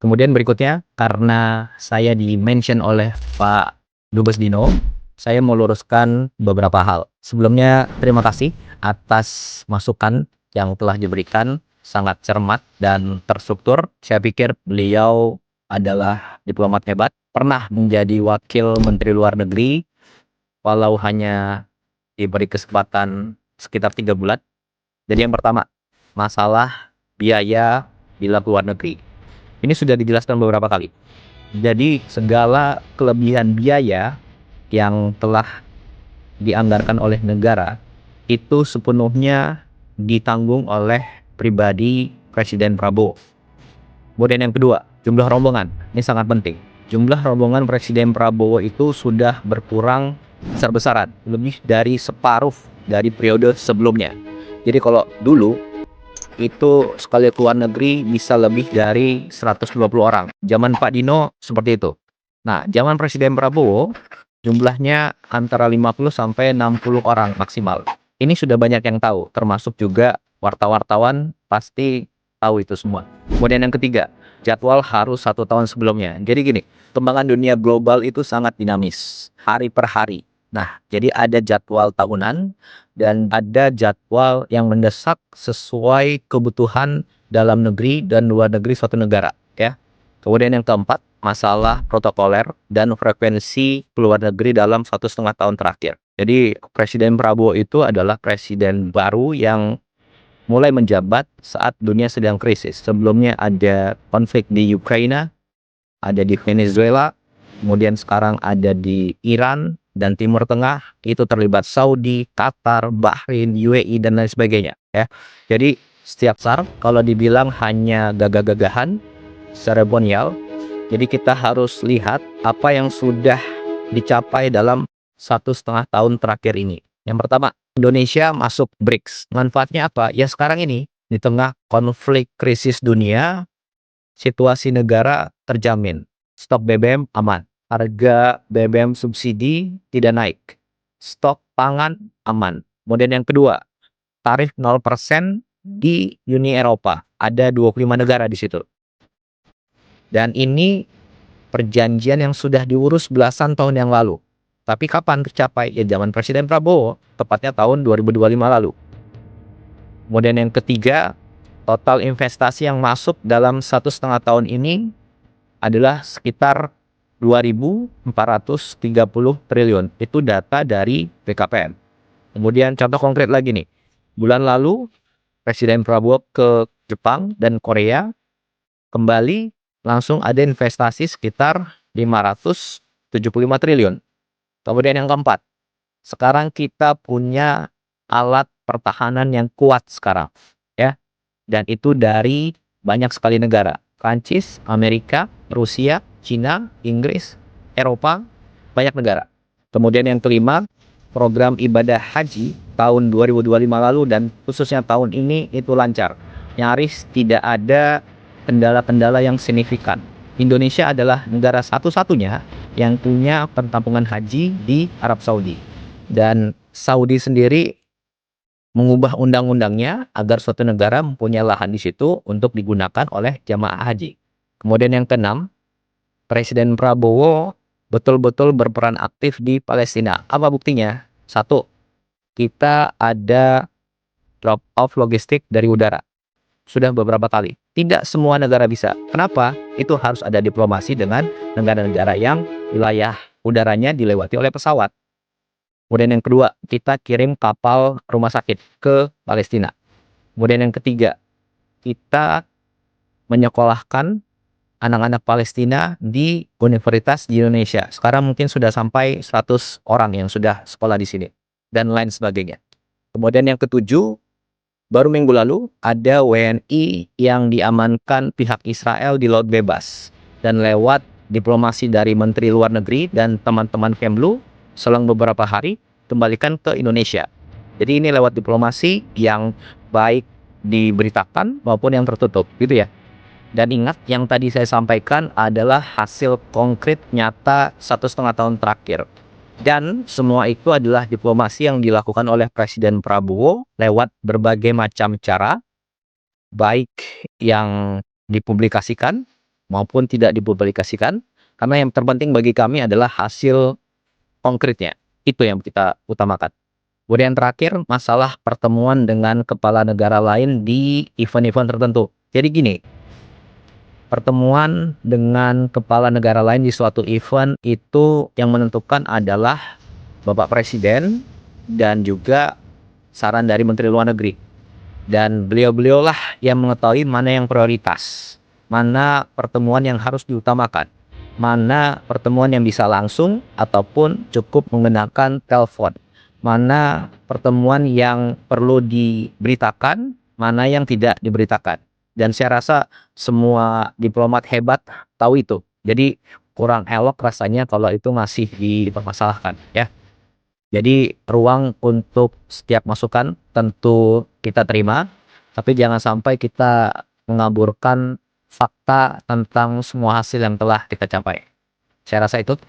Kemudian berikutnya, karena saya di-mention oleh Pak Dubes Dino, saya mau luruskan beberapa hal. Sebelumnya, terima kasih atas masukan yang telah diberikan, sangat cermat dan terstruktur. Saya pikir beliau adalah diplomat hebat, pernah menjadi wakil Menteri Luar Negeri, walau hanya diberi kesempatan sekitar 3 bulan. Jadi yang pertama, masalah biaya bila ke luar negeri. Ini sudah dijelaskan beberapa kali. Jadi segala kelebihan biaya yang telah dianggarkan oleh negara itu sepenuhnya ditanggung oleh pribadi Presiden Prabowo. Kemudian yang kedua, jumlah rombongan. Ini sangat penting. Jumlah rombongan Presiden Prabowo itu sudah berkurang besar-besaran, lebih dari separuh dari periode sebelumnya. Jadi kalau dulu itu sekali ke luar negeri bisa lebih dari 120 orang. Zaman Pak Dino seperti itu. Nah, zaman Presiden Prabowo jumlahnya antara 50 sampai 60 orang maksimal. Ini sudah banyak yang tahu, termasuk juga wartawan pasti tahu itu semua. Kemudian yang ketiga, jadwal harus 1 tahun sebelumnya. Jadi gini, perkembangan dunia global itu sangat dinamis, hari per hari. Nah, jadi ada jadwal tahunan dan ada jadwal yang mendesak sesuai kebutuhan dalam negeri dan luar negeri suatu negara, ya. Kemudian yang keempat, masalah protokoler dan frekuensi keluar negeri dalam 1,5 tahun terakhir. Jadi Presiden Prabowo itu adalah presiden baru yang mulai menjabat saat dunia sedang krisis. Sebelumnya ada konflik di Ukraina, ada di Venezuela, kemudian sekarang ada di Iran dan Timur Tengah, itu terlibat Saudi, Qatar, Bahrain, UAE, dan lain sebagainya, ya. Jadi setiap saat kalau dibilang hanya gagah-gagahan, seremonial, jadi kita harus lihat apa yang sudah dicapai dalam 1,5 tahun terakhir ini. Yang pertama, Indonesia masuk BRICS. Manfaatnya apa? Ya sekarang ini, di tengah konflik krisis dunia, situasi negara terjamin. Stok BBM aman. Harga BBM subsidi tidak naik. Stok pangan aman. Kemudian yang kedua, tarif 0% di Uni Eropa. Ada 25 negara di situ. Dan ini perjanjian yang sudah diurus belasan tahun yang lalu. Tapi kapan tercapai? Ya zaman Presiden Prabowo, tepatnya tahun 2025 lalu. Kemudian yang ketiga, total investasi yang masuk dalam 1,5 tahun ini adalah sekitar 2.430 triliun. Itu data dari BKPM. Kemudian contoh konkret lagi nih. Bulan lalu Presiden Prabowo ke Jepang dan Korea, kembali langsung ada investasi sekitar 575 triliun. Kemudian yang keempat, sekarang kita punya alat pertahanan yang kuat sekarang, ya. Dan itu dari banyak sekali negara. Prancis, Amerika, Rusia, Cina, Inggris, Eropa, banyak negara. Kemudian yang kelima, program ibadah haji tahun 2025 lalu dan khususnya tahun ini itu lancar. Nyaris tidak ada kendala-kendala yang signifikan. Indonesia adalah negara satu-satunya yang punya perkampungan haji di Arab Saudi. Dan Saudi sendiri mengubah undang-undangnya agar suatu negara mempunyai lahan di situ untuk digunakan oleh jamaah haji. Kemudian yang keenam, Presiden Prabowo betul-betul berperan aktif di Palestina. Apa buktinya? Satu, kita ada drop off logistik dari udara. Sudah beberapa kali. Tidak semua negara bisa. Kenapa? Itu harus ada diplomasi dengan negara-negara yang wilayah udaranya dilewati oleh pesawat. Kemudian yang kedua, kita kirim kapal rumah sakit ke Palestina. Kemudian yang ketiga, kita menyekolahkan anak-anak Palestina di universitas di Indonesia. Sekarang mungkin sudah sampai 100 orang yang sudah sekolah di sini. Dan lain sebagainya. Kemudian yang ketujuh, baru minggu lalu ada WNI yang diamankan pihak Israel di Laut Bebas. Dan lewat diplomasi dari Menteri Luar Negeri dan teman-teman Kemlu, selang beberapa hari kembalikan ke Indonesia. Jadi ini lewat diplomasi yang baik diberitakan maupun yang tertutup, gitu ya. Dan ingat yang tadi saya sampaikan adalah hasil konkret nyata 1,5 tahun terakhir. Dan semua itu adalah diplomasi yang dilakukan oleh Presiden Prabowo lewat berbagai macam cara, baik yang dipublikasikan maupun tidak dipublikasikan, karena yang terpenting bagi kami adalah hasil konkretnya. Itu yang kita utamakan. Kemudian terakhir, masalah pertemuan dengan kepala negara lain di event-event tertentu. Jadi gini, pertemuan dengan kepala negara lain di suatu event itu yang menentukan adalah Bapak Presiden dan juga saran dari Menteri Luar Negeri. Dan beliau-beliaulah yang mengetahui mana yang prioritas, mana pertemuan yang harus diutamakan, mana pertemuan yang bisa langsung ataupun cukup menggunakan telepon, mana pertemuan yang perlu diberitakan, mana yang tidak diberitakan. Dan saya rasa semua diplomat hebat tahu itu. Jadi kurang elok rasanya kalau itu masih dipermasalahkan, ya. Jadi ruang untuk setiap masukan tentu kita terima, tapi jangan sampai kita mengaburkan fakta tentang semua hasil yang telah kita capai. Saya rasa itu.